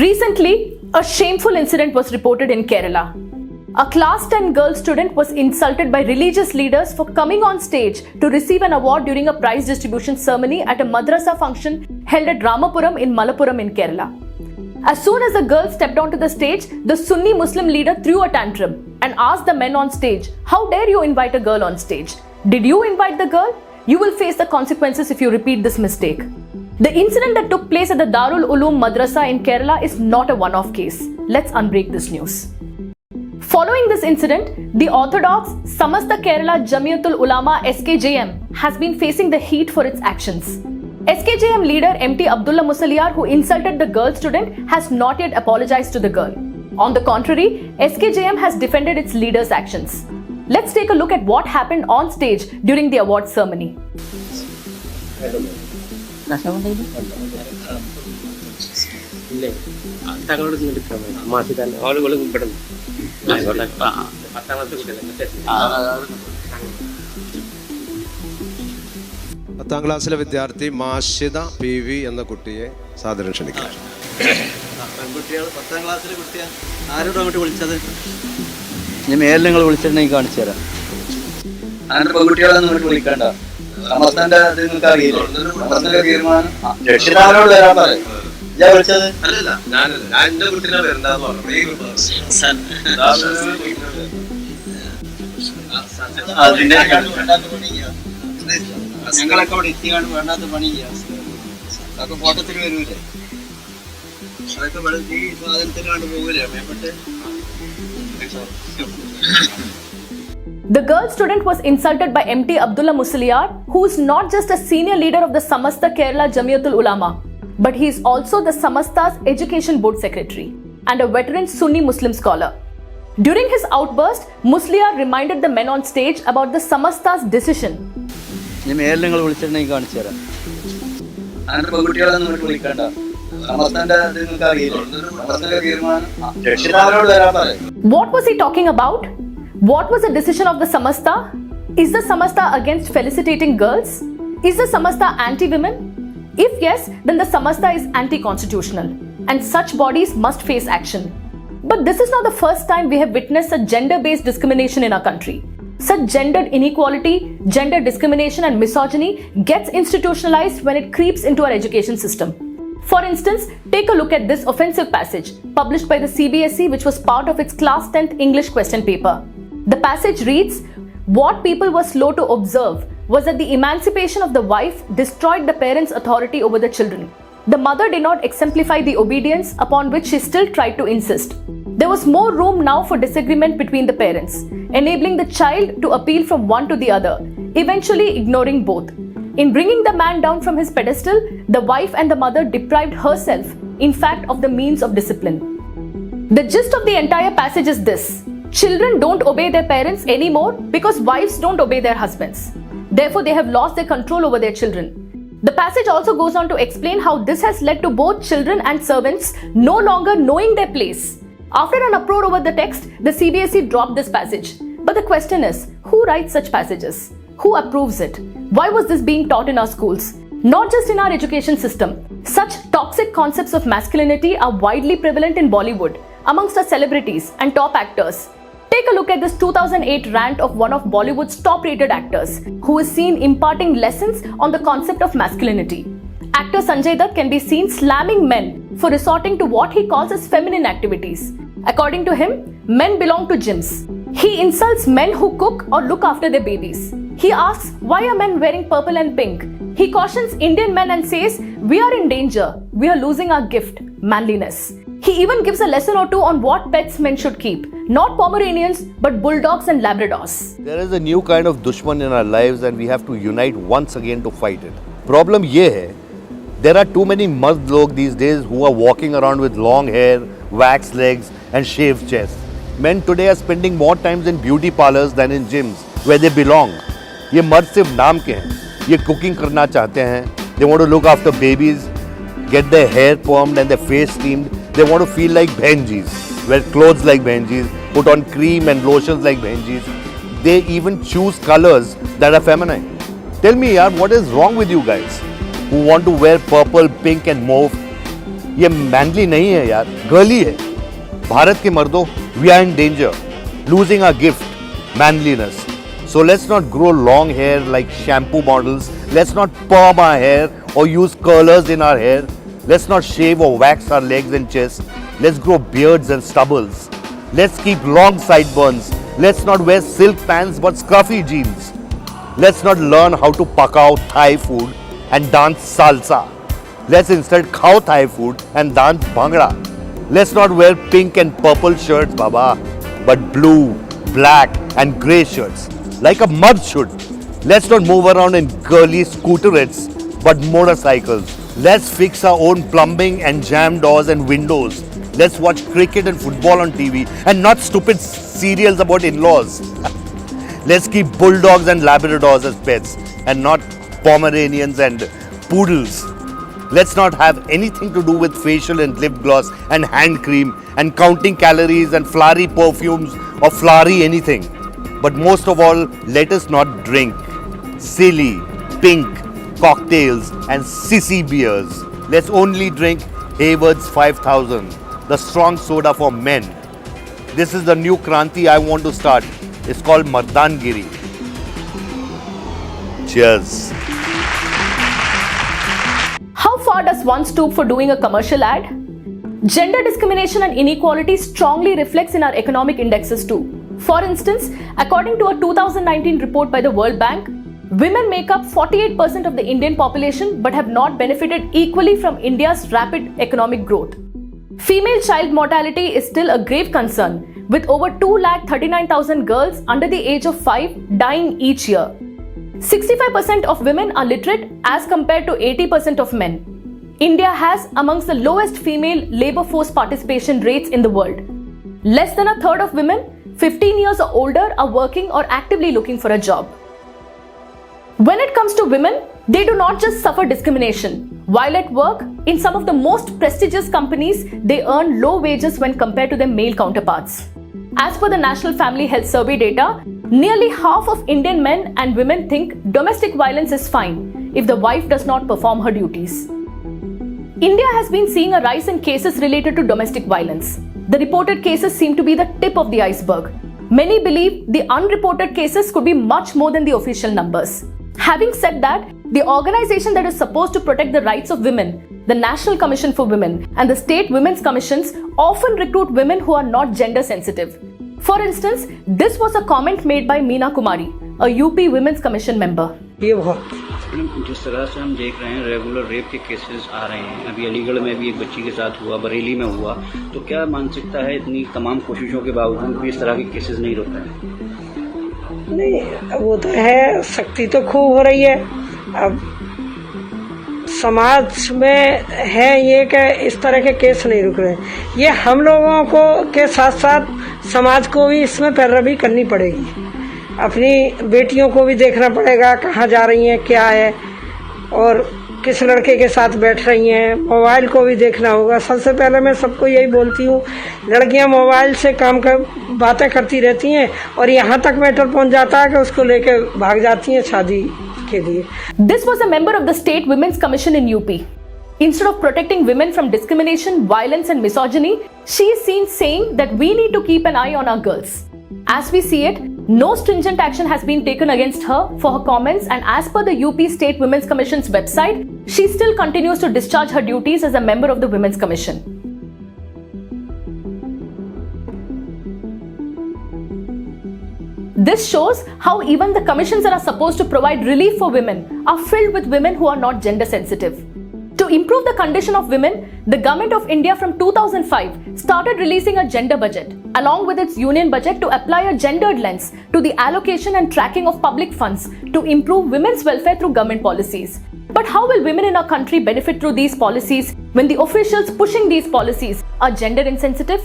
Recently, a shameful incident was reported in Kerala. A class 10 girl student was insulted by religious leaders for coming on stage to receive an award during a prize distribution ceremony at a madrasa function held at Ramapuram in Malappuram in Kerala. As soon as the girl stepped onto the stage, the Sunni Muslim leader threw a tantrum and asked the men on stage, "How dare you invite a girl on stage? Did you invite the girl? You will face the consequences if you repeat this mistake." The incident that took place at the Darul Uloom Madrasa in Kerala is not a one-off case. Let's unbreak this news. Following this incident, the orthodox Samastha Kerala Jamiyyathul Ulama SKJM has been facing the heat for its actions. SKJM leader MT Abdulla Musliyar, who insulted the girl student, has not yet apologized to the girl. On the contrary, SKJM has defended its leader's actions. Let's take a look at what happened on stage during the award ceremony. പത്താം ക്ലാസ്സിലെ വിദ്യാർത്ഥി മാഷിദ PV എന്ന കുട്ടിയെ സാദരം ക്ഷണിക്കുന്നു. പെൺകുട്ടികൾ 10ാം ക്ലാസ്സിലെ കുട്ടിയാണ്. ആരോട് അങ്ങോട്ട് വിളിച്ചത്? ഞാൻ മേലിൽ നിങ്ങൾ വിളിച്ചിട്ടുണ്ടെങ്കിൽ കാണിച്ചു തരാം. അങ്ങനെ പെൺകുട്ടികളൊന്നും ഇങ്ങോട്ട് വിളിക്കണ്ട. സമസ്തന്റെ നിങ്ങൾക്ക് അറിയില്ല. സമസ്തന്റെ തീരുമാനം രക്ഷിതാവിനോട് വരാൻ പറയും. ഞാൻ വിളിച്ചത് അല്ലല്ല, ഞാനല്ല, ഞാൻ എന്റെ കുട്ടീനെ വരണ്ടെന്ന് പറഞ്ഞു. ഞങ്ങളൊക്കെ അവിടെ എത്തിയാണ് വേണ്ടാത്ത പണി ചെയ്യാം. അതൊക്കെ ഫോട്ടത്തിൽ വരൂലേ? അതൊക്കെ ഈ സാധനത്തിന് കണ്ട് പോകൂലേ മേപ്പെട്ട്? The girl student was insulted by MT Abdulla Musliyar, who is not just a senior leader of the Samastha Kerala Jamiyyathul Ulama, but he is also the Samastha's Education Board Secretary and a veteran Sunni Muslim scholar. During his outburst, Musliyar reminded the men on stage about the Samastha's decision. ഞാൻ മേലിൽ നിങ്ങൾ വിളിച്ചിട്ടുണ്ടെങ്കിൽ കാണിച്ചു തരാം. അങ്ങനെ പെൺകുട്ടികളൊന്നും ഇങ്ങോട്ട് വിളിക്കണ്ട. സമസ്തന്റെ നിങ്ങൾക്ക് അറിയില്ല. സമസ്തന്റെ തീരുമാനം രക്ഷിതാവിനോട് വരാൻ പറയും. What was he talking about? What was the decision of the Samastha? Is the Samastha against felicitating girls? Is the Samastha anti-women? If yes, then the Samastha is anti-constitutional, and such bodies must face action. But this is not the first time we have witnessed a gender-based discrimination in our country. Such gendered inequality, gender discrimination and misogyny gets institutionalized when it creeps into our education system. For instance, take a look at this offensive passage published by the CBSE, which was part of its class 10th English question paper. The passage reads, "What people were slow to observe was that the emancipation of the wife destroyed the parents' authority over the children. The mother did not exemplify the obedience upon which she still tried to insist. There was more room now for disagreement between the parents, enabling the child to appeal from one to the other, eventually ignoring both. In bringing the man down from his pedestal, the wife and the mother deprived herself, in fact, of the means of discipline." The gist of the entire passage is this: children don't obey their parents anymore because wives don't obey their husbands. Therefore, they have lost their control over their children. The passage also goes on to explain how this has led to both children and servants no longer knowing their place. After an uproar over the text, the CBSE dropped this passage. But the question is, who writes such passages? Who approves it? Why was this being taught in our schools? Not just in our education system. Such toxic concepts of masculinity are widely prevalent in Bollywood, amongst our celebrities and top actors. Take a look at this 2008 rant of one of Bollywood's top-rated actors, who is seen imparting lessons on the concept of masculinity. Actor Sanjay Dutt can be seen slamming men for resorting to what he calls as feminine activities. According to him, men belong to gyms. He insults men who cook or look after their babies. He asks, why are men wearing purple and pink? He cautions Indian men and says, we are in danger. We are losing our gift, manliness. He even gives a lesson or two on what pets men should keep. Not Pomeranians, but bulldogs and Labradors. There is a new kind of dushman in our lives and we have to unite once again to fight it. Problem ye hai, there are too many mard log these days who are walking around with long hair, waxed legs and shaved chests. Men today are spending more times in beauty parlors than in gyms where they belong. ये मर्द सिर्फ नाम के हैं, ये cooking करना चाहते हैं, they want to look after babies, get their hair permed and their face steamed, they want to feel like bhenjis, wear clothes like bhenjis, put on cream and lotions like bhenjis, they even choose colors that are feminine. Tell me yaar, what is wrong with you guys who want to wear purple, pink and mauve? ये manly नहीं है यार, girly है। भारत के मर्दों, we are in danger losing our gift, manliness. So let's not grow long hair like shampoo models. Let's not perm our hair or use curlers in our hair. Let's not shave or wax our legs and chest. Let's grow beards and stubbles. Let's keep long sideburns. Let's not wear silk pants but scruffy jeans. Let's not learn how to pakao Thai food and dance salsa. Let's instead khao Thai food and dance bhangra. Let's not wear pink and purple shirts, baba, but blue, black and grey shirts, like a mud should. Let's not move around in girly scooterettes, but motorcycles. Let's fix our own plumbing and jam doors and windows. Let's watch cricket and football on TV and not stupid serials about in-laws. Let's keep bulldogs and Labradors as pets and not Pomeranians and poodles. Let's not have anything to do with facial and lip gloss and hand cream and counting calories and flowery perfumes or flowery anything. But most of all, let us not drink silly, pink cocktails and sissy beers. Let's only drink Hayward's 5000, the strong soda for men. This is the new Kranti I want to start. It's called Mardangiri. Cheers. How far does one stoop for doing a commercial ad? Gender discrimination and inequality strongly reflects in our economic indexes too. For instance, according to a 2019 report by the World Bank, women make up 48% of the Indian population but have not benefited equally from India's rapid economic growth. Female child mortality is still a grave concern, with over 239,000 girls under the age of 5 dying each year. 65% of women are literate as compared to 80% of men. India has amongst the lowest female labor force participation rates in the world. Less than a third of women 15 years or older are working or actively looking for a job. When it comes to women, they do not just suffer discrimination. While at work, in some of the most prestigious companies, they earn low wages when compared to their male counterparts. As per the National Family Health Survey data, nearly half of Indian men and women think domestic violence is fine if the wife does not perform her duties. India has been seeing a rise in cases related to domestic violence. The reported cases seem to be the tip of the iceberg. Many believe the unreported cases could be much more than the official numbers. Having said that, the organization that is supposed to protect the rights of women, the National Commission for Women and the State Women's Commissions often recruit women who are not gender sensitive. For instance, this was a comment made by Meena Kumari, a UP Women's Commission member. जिस तरह से हम देख रहे हैं regular rape के cases आ रहे हैं, अभी अलीगढ़ में भी एक बच्ची के साथ हुआ, बरेली में हुआ, तो क्या मानसिकता है इतनी तमाम कोशिशों के बावजूद भी इस तरह के केसेस नहीं रुक रहे हैं? नहीं, वो तो है, सख्ती तो खूब हो रही है। अब समाज में है ये कि इस तरह के केस नहीं रुक रहे, ये हम लोगों को के साथ साथ समाज को भी इसमें पैरवी करनी पड़ेगी। अपनी बेटियों को भी देखना पड़ेगा कहाँ जा रही हैं, क्या है और किस लड़के के साथ बैठ रही हैं। मोबाइल को भी देखना होगा। सबसे पहले मैं सबको यही बोलती हूँ, लड़कियाँ मोबाइल से बातें करती रहती हैं और यहाँ तक मैटर पहुँच जाता है कि उसको लेके भाग जाती हैं शादी के लिए। This was a member of the State Women's Commission in UP. Instead of protecting women from discrimination, violence and misogyny, she is seen saying that we need to keep an eye on our girls. As we see it, no stringent action has been taken against her for her comments, and as per the UP State Women's Commission's website, she still continues to discharge her duties as a member of the Women's Commission. This shows how even the commissions that are supposed to provide relief for women are filled with women who are not gender sensitive. To improve the condition of women, the Government of India from 2005 started releasing a gender budget along with its union budget to apply a gendered lens to the allocation and tracking of public funds to improve women's welfare through government policies. But how will women in our country benefit through these policies when the officials pushing these policies are gender insensitive?